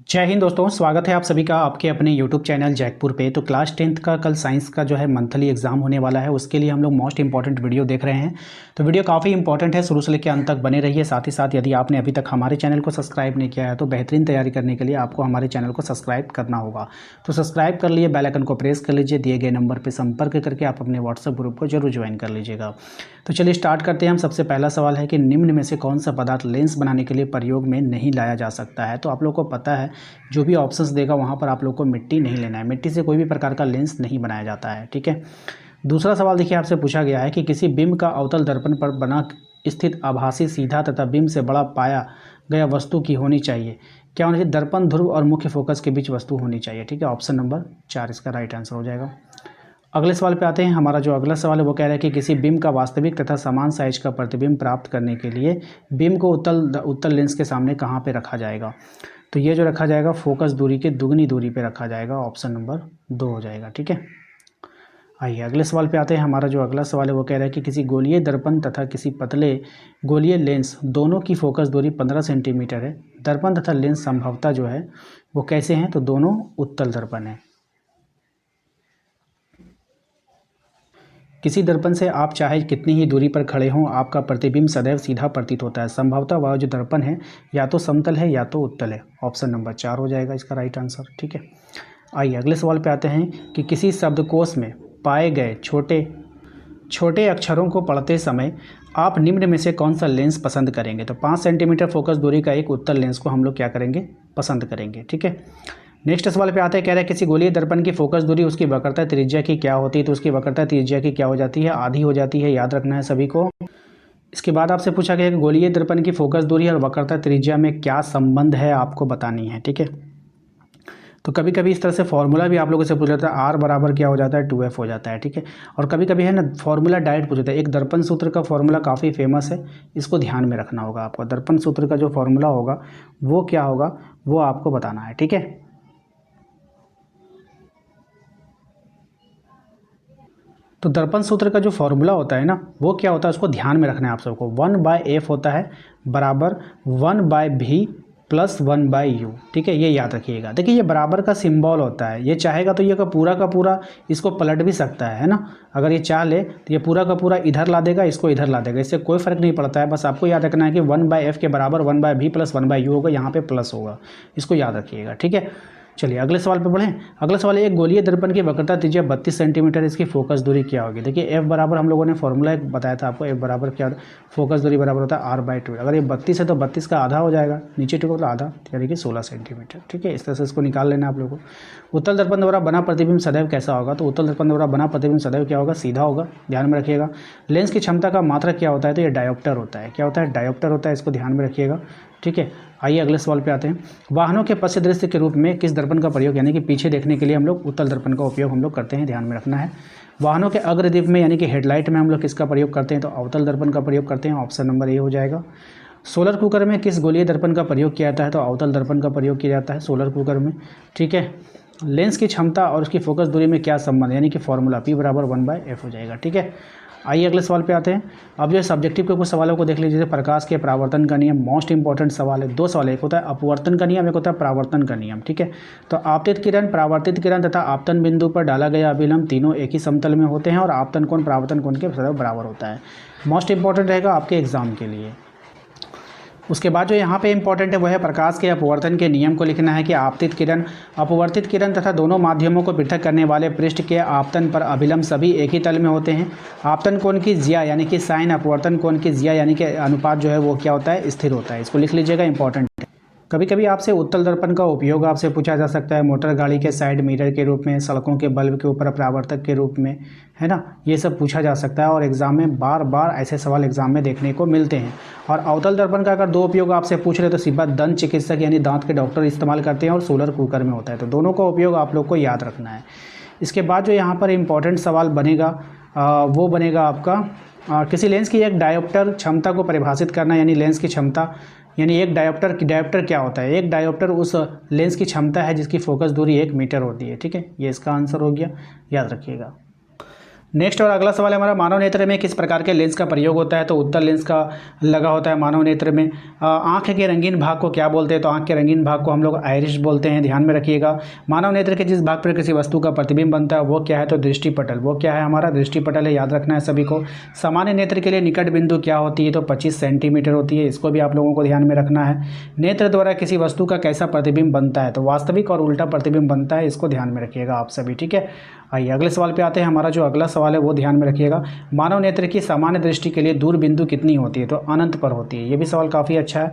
जय हिंद दोस्तों, स्वागत है आप सभी का आपके अपने यूट्यूब चैनल जैकपुर पे। तो क्लास 10th का कल साइंस का जो है मंथली एग्जाम होने वाला है, उसके लिए हम लोग मोस्ट इंपॉर्टेंट वीडियो देख रहे हैं। तो वीडियो काफ़ी इंपॉर्टेंट है, शुरू से लेकर अंत तक बने रहिए। साथ ही साथ यदि आपने अभी तक हमारे चैनल को सब्सक्राइब नहीं किया है तो बेहतरीन तैयारी करने के लिए आपको हमारे चैनल को सब्सक्राइब करना होगा। तो सब्सक्राइब कर लिए, बेल आइकन को प्रेस कर लीजिए, दिए गए नंबर पर संपर्क करके आप अपने व्हाट्सएप ग्रुप को जरूर ज्वाइन कर लीजिएगा। तो चलिए स्टार्ट करते हैं। हम सबसे पहला सवाल है कि निम्न में से कौन सा पदार्थ लेंस बनाने के लिए प्रयोग में नहीं लाया जा सकता है। तो आप लोग को पता है जो भी ऑप्शंस देगा वहाँ पर आप लोग को मिट्टी नहीं लेना है। मिट्टी से कोई भी प्रकार का लेंस नहीं बनाया जाता है, ठीक है। दूसरा सवाल देखिए, आपसे पूछा गया है कि किसी बिंब का अवतल दर्पण पर बना स्थित आभासी सीधा तथा बिंब से बड़ा पाया गया वस्तु की होनी चाहिए। क्या होनी चाहिए? दर्पण ध्रुव और मुख्य फोकस के बीच वस्तु होनी चाहिए, ठीक है। ऑप्शन नंबर 4 इसका राइट आंसर हो जाएगा। अगले सवाल पे आते हैं। हमारा जो अगला सवाल है वो कह रहा है कि किसी बिंब का वास्तविक तथा समान साइज का प्रतिबिंब प्राप्त करने के लिए बिंब को उत्तल लेंस के सामने कहाँ पे रखा जाएगा। तो ये जो रखा जाएगा फोकस दूरी के दुगनी दूरी पे रखा जाएगा। ऑप्शन नंबर 2 हो जाएगा, ठीक है। आइए अगले सवाल पे आते हैं। हमारा जो अगला सवाल है वो कह रहा है कि किसी गोलीय दर्पण तथा किसी पतले गोलीय लेंस दोनों की फोकस दूरी 15 सेंटीमीटर है। दर्पण तथा लेंस संभवतः जो है वो कैसे हैं? तो दोनों उत्तल दर्पण है। किसी दर्पण से आप चाहे कितनी ही दूरी पर खड़े हों, आपका प्रतिबिंब सदैव सीधा प्रतीत होता है। संभवतः वह जो दर्पण है या तो समतल है या तो उत्तल है। ऑप्शन नंबर 4 हो जाएगा इसका राइट आंसर, ठीक है। आइए अगले सवाल पे आते हैं कि किसी शब्दकोश में पाए गए छोटे छोटे अक्षरों को पढ़ते समय आप निम्न में से कौन सा लेंस पसंद करेंगे। तो 5 सेंटीमीटर फोकस दूरी का एक उत्तल लेंस को हम लोग क्या करेंगे? पसंद करेंगे, ठीक है। नेक्स्ट सवाल पे आते हैं। कह रहा है किसी गोलीय दर्पण की फोकस दूरी उसकी वक्रता त्रिज्या की क्या होती है। तो उसकी वक्रता त्रिज्या की क्या हो जाती है? आधी हो जाती है, याद रखना है सभी को। इसके बाद आपसे पूछा गया कि गोलीय दर्पण की फोकस दूरी और वक्रता त्रिज्या में क्या संबंध है, आपको बतानी है, ठीक है। तो कभी कभी इस तरह से फॉर्मूला भी आप लोगों से पूछ लेता है। आर बराबर क्या हो जाता है? 2F हो जाता है, ठीक है। और कभी कभी है ना फॉर्मूला डायरेक्ट पूछ लेता है। एक दर्पण सूत्र का फॉर्मूला काफ़ी फेमस है, इसको ध्यान में रखना होगा आपको। दर्पण सूत्र का जो फॉर्मूला होगा वो क्या होगा वो आपको बताना है, ठीक है। तो दर्पण सूत्र का जो फॉर्मूला होता है ना वो क्या होता है उसको ध्यान में रखना है आप सबको। 1/F होता है बराबर 1/V प्लस 1/U, ठीक है। ये याद रखिएगा। देखिए ये बराबर का सिंबल होता है, ये चाहेगा तो ये का पूरा इसको पलट भी सकता है ना। अगर ये चाह ले तो ये पूरा का पूरा इधर ला देगा, इसको इधर ला देगा, इससे कोई फर्क नहीं पड़ता है। बस आपको याद रखना है कि 1/F के बराबर 1/V प्लस 1/U होगा, यहाँ पे प्लस होगा, इसको याद रखिएगा, ठीक है। चलिए अगले सवाल पे बढ़ें। अगला सवाल है एक गोलीय दर्पण की वक्रता त्रिज्या 32 सेंटीमीटर, इसकी फोकस दूरी क्या होगी। देखिए एफ बराबर हम लोगों ने फॉर्मूला एक बताया था आपको। एफ बराबर क्या, फोकस दूरी बराबर होता है R/2। अगर ये 32 है तो 32 का आधा हो जाएगा, नीचे टुकड़ा तो आधा, यानी कि 16 सेंटीमीटर, ठीक है। इस तरह से इसको निकाल लेना आप लोगों को। उत्तल दर्पण द्वारा बना प्रतिबिंब सदैव कैसा होगा। तो उत्तल दर्पण द्वारा बना प्रतिबिंब सदैव क्या होगा? सीधा होगा, ध्यान में रखिएगा। लेंस की क्षमता का मात्रक क्या होता है? तो ये डायोप्टर होता है। क्या होता है? डायोप्टर होता है, इसको ध्यान में रखिएगा, ठीक है। आइए अगले सवाल पे आते हैं। वाहनों के पश्च दृश्य के रूप में किस दर्पण का प्रयोग, यानी कि पीछे देखने के लिए हम लोग उत्तल दर्पण का उपयोग हम लोग करते हैं, ध्यान में रखना है। वाहनों के अग्रदीप में यानी कि हेडलाइट में हम लोग किसका प्रयोग करते हैं? तो अवतल दर्पण का प्रयोग करते हैं। ऑप्शन नंबर ए हो जाएगा। सोलर कुकर में किस गोलीय दर्पण का प्रयोग किया जाता है? तो अवतल दर्पण का प्रयोग किया जाता है सोलर कुकर में, ठीक है। लेंस की क्षमता और उसकी फोकस दूरी में क्या संबंध, यानी कि फॉर्मूला P बराबर 1/F हो जाएगा, ठीक है। आइए अगले सवाल पे आते हैं। अब जो सब्जेक्टिव के कुछ सवालों को देख लीजिए। जैसे प्रकाश के परावर्तन का नियम, मोस्ट इंपॉर्टेंट सवाल है। 2 सवाल है, एक होता है अपवर्तन का नियम, एक होता है परावर्तन का नियम, ठीक है। तो आपतित किरण, परावर्तित किरण तथा आपतन बिंदु पर डाला गया अभिलंब तीनों एक ही समतल में होते हैं और आपतन कोण परावर्तन कोण के बराबर होता है। मोस्ट इंपॉर्टेंट रहेगा आपके एग्जाम के लिए। उसके बाद जो यहाँ पे इंपॉर्टेंट है वह है प्रकाश के अपवर्तन के नियम को लिखना है कि आपतित किरण, अपवर्तित किरण तथा दोनों माध्यमों को पृथक करने वाले पृष्ठ के आपतन पर अभिलंब सभी एक ही तल में होते हैं। आपतन कोण की ज्या यानी कि साइन, अपवर्तन कोण की ज्या यानी कि अनुपात जो है वो क्या होता है? स्थिर होता है। इसको लिख लीजिएगा, इंपॉर्टेंट है। कभी कभी आपसे उत्तल दर्पण का उपयोग आपसे पूछा जा सकता है मोटर गाड़ी के साइड मिरर के रूप में, सड़कों के बल्ब के ऊपर परावर्तक के रूप में, है ना। ये सब पूछा जा सकता है और एग्जाम में बार बार ऐसे सवाल एग्जाम में देखने को मिलते हैं। और अवतल दर्पण का अगर 2 उपयोग आपसे पूछ रहे तो सिर्फ दंत चिकित्सक यानी दांत के डॉक्टर इस्तेमाल करते हैं और सोलर कुकर में होता है। तो दोनों का उपयोग आप लोग को याद रखना है। इसके बाद जो यहाँ पर इंपॉर्टेंट सवाल बनेगा वो बनेगा आपका किसी लेंस की एक डायोप्टर क्षमता को परिभाषित करना, यानी लेंस की क्षमता, यानी एक डायोप्टर क्या होता है? एक डायोप्टर उस लेंस की क्षमता है जिसकी फोकस दूरी 1 मीटर होती है, ठीक है। ये इसका आंसर हो गया, याद रखिएगा। नेक्स्ट और अगला सवाल है हमारा, मानव नेत्र में किस प्रकार के लेंस का प्रयोग होता है? तो उत्तल लेंस का लगा होता है मानव नेत्र में। आँख के रंगीन भाग को क्या बोलते हैं? तो आँख के रंगीन भाग को हम लोग आइरिस बोलते हैं, ध्यान में रखिएगा। मानव नेत्र के जिस भाग पर किसी वस्तु का प्रतिबिंब बनता है वो क्या है? तो दृष्टिपटल। वो क्या है? हमारा दृष्टिपटल है, याद रखना है सभी को। सामान्य नेत्र के लिए निकट बिंदु क्या होती है? तो 25 सेंटीमीटर होती है, इसको भी आप लोगों को ध्यान में रखना है। नेत्र द्वारा किसी वस्तु का कैसा प्रतिबिंब बनता है? तो वास्तविक और उल्टा प्रतिबिंब बनता है, इसको ध्यान में रखिएगा आप सभी, ठीक है। आइए अगले सवाल पे आते हैं। हमारा जो अगला सवाल है वो ध्यान में रखिएगा, मानव नेत्र की सामान्य दृष्टि के लिए दूर बिंदु कितनी होती है? तो अनंत पर होती है। ये भी सवाल काफ़ी अच्छा है।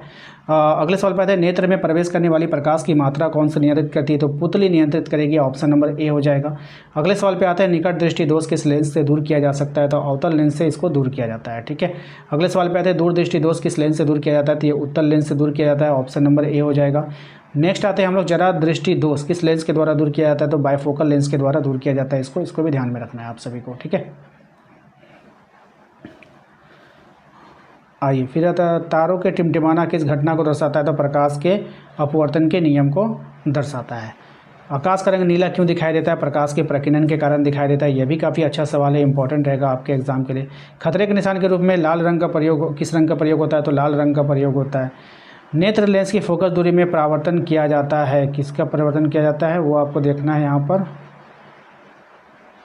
अगले सवाल पे आते हैं, नेत्र में प्रवेश करने वाली प्रकाश की मात्रा कौन सी नियंत्रित करती है? तो पुतली नियंत्रित करेगी, ऑप्शन नंबर ए हो जाएगा। अगले सवाल पे आते हैं, निकट दृष्टि दोष किस लेंस से दूर किया जा सकता है? तो अवतल लेंस से इसको दूर किया जाता है, ठीक है। अगले सवाल पे आते हैं, दूर दृष्टि दोष किस लेंस से दूर किया जाता है? तो ये उत्तल लेंस से दूर किया जाता है, ऑप्शन नंबर ए हो जाएगा। नेक्स्ट आते हैं हम लोग, जरा दृष्टि दोष किस लेंस के द्वारा दूर किया जाता है? तो बाइफोकल लेंस के द्वारा दूर किया जाता है, इसको भी ध्यान में रखना है आप सभी को, ठीक है। आइए फिर आता है, तारों के टिमटिमाना किस घटना को दर्शाता है? तो प्रकाश के अपवर्तन के नियम को दर्शाता है। आकाश का रंग नीला क्यों दिखाई देता है? प्रकाश के प्रकीर्णन के कारण दिखाई देता है। यह भी काफ़ी अच्छा सवाल है, इंपॉर्टेंट रहेगा आपके एग्जाम के लिए। खतरे के निशान के रूप में लाल रंग का प्रयोग, किस रंग का प्रयोग होता है? तो लाल रंग का प्रयोग होता है। नेत्र लेंस की फोकस दूरी में परावर्तन किया जाता है, किसका परिवर्तन किया जाता है वो आपको देखना है यहाँ पर,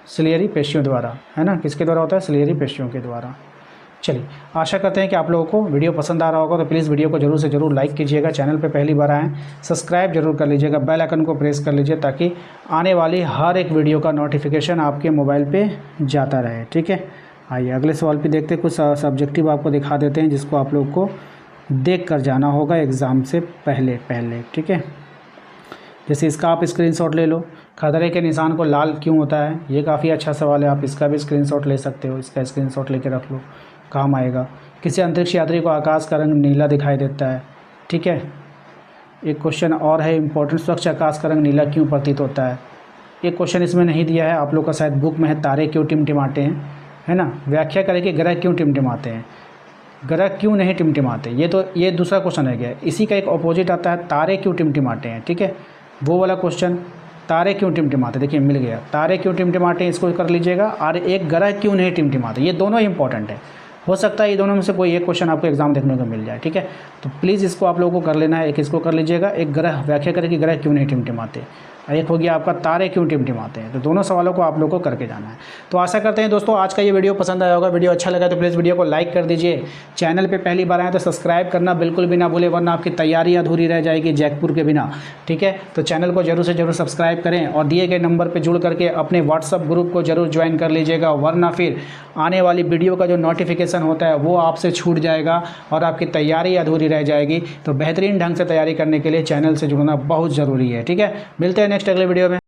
सिलियरी पेशियों द्वारा, है ना। किसके द्वारा होता है? सिलियरी पेशियों के द्वारा। चलिए, आशा करते हैं कि आप लोगों को वीडियो पसंद आ रहा होगा, तो प्लीज़ वीडियो को जरूर से जरूर लाइक कीजिएगा। चैनल पे पहली बार आएँ सब्सक्राइब जरूर कर लीजिएगा, बेल आइकन को प्रेस कर लीजिए ताकि आने वाली हर एक वीडियो का नोटिफिकेशन आपके मोबाइल पे जाता रहे, ठीक है। आइए अगले सवाल पे देखते हैं, कुछ सब्जेक्टिव आपको दिखा देते हैं जिसको आप लोग को देख कर जाना होगा एग्ज़ाम से पहले, ठीक है। जैसे इसका आप स्क्रीनशॉट ले लो, खतरे के निशान को लाल क्यों होता है? ये काफ़ी अच्छा सवाल है, आप इसका भी स्क्रीनशॉट ले सकते हो, इसका स्क्रीनशॉट लेके रख लो, काम आएगा। किसी अंतरिक्ष यात्री को आकाश का रंग नीला दिखाई देता है, ठीक है। एक क्वेश्चन और है इंपॉर्टेंट, स्वच्छ आकाश का रंग नीला क्यों प्रतीत होता है? एक क्वेश्चन इसमें नहीं दिया है, आप लोग का शायद बुक में है, तारे क्यों टिमटिमाते हैं, है ना। व्याख्या करें कि ग्रह क्यों टिमटिमाते हैं, ग्रह क्यों नहीं टिमटिमाते। ये दूसरा क्वेश्चन है गया। इसी का एक अपोजिट आता है, तारे क्यों टिमटिमाते हैं, ठीक है। वो वाला क्वेश्चन, तारे क्यों टिमटिमाते, देखिए मिल गया, तारे क्यों टिमटिमाते हैं, इसको कर लीजिएगा। और एक ग्रह क्यों नहीं टिमटिमाते, ये दोनों इंपॉर्टेंट है। हो सकता है ये दोनों में से कोई एक क्वेश्चन आपको एग्जाम देखने को मिल जाए, ठीक है। तो प्लीज़ इसको आप लोगों को कर लेना है, एक इसको कर लीजिएगा, एक ग्रह व्याख्या करें कि ग्रह क्यों नहीं टिमटिमाते, एक हो गया आपका तारे क्यों टिमटिमाते हैं। तो दोनों सवालों को आप लोग को करके जाना है। तो आशा करते हैं दोस्तों आज का ये वीडियो पसंद आया होगा। वीडियो अच्छा लगा तो प्लीज़ वीडियो को लाइक कर दीजिए। चैनल पे पहली बार आए तो सब्सक्राइब करना बिल्कुल भी ना भूलें, वरना आपकी तैयारी अधूरी रह जाएगी जयपुर के बिना, ठीक है। तो चैनल को जरूर से जरूर सब्सक्राइब करें और दिए गए नंबर पर जुड़ करके अपने व्हाट्सअप ग्रुप को जरूर ज्वाइन कर लीजिएगा, वरना फिर आने वाली वीडियो का जो नोटिफिकेशन होता है वो आपसे छूट जाएगा और आपकी तैयारी अधूरी रह जाएगी। तो बेहतरीन ढंग से तैयारी करने के लिए चैनल से जुड़ना बहुत ज़रूरी है, ठीक है। मिलते हैं नेक्स्ट अगले वीडियो में।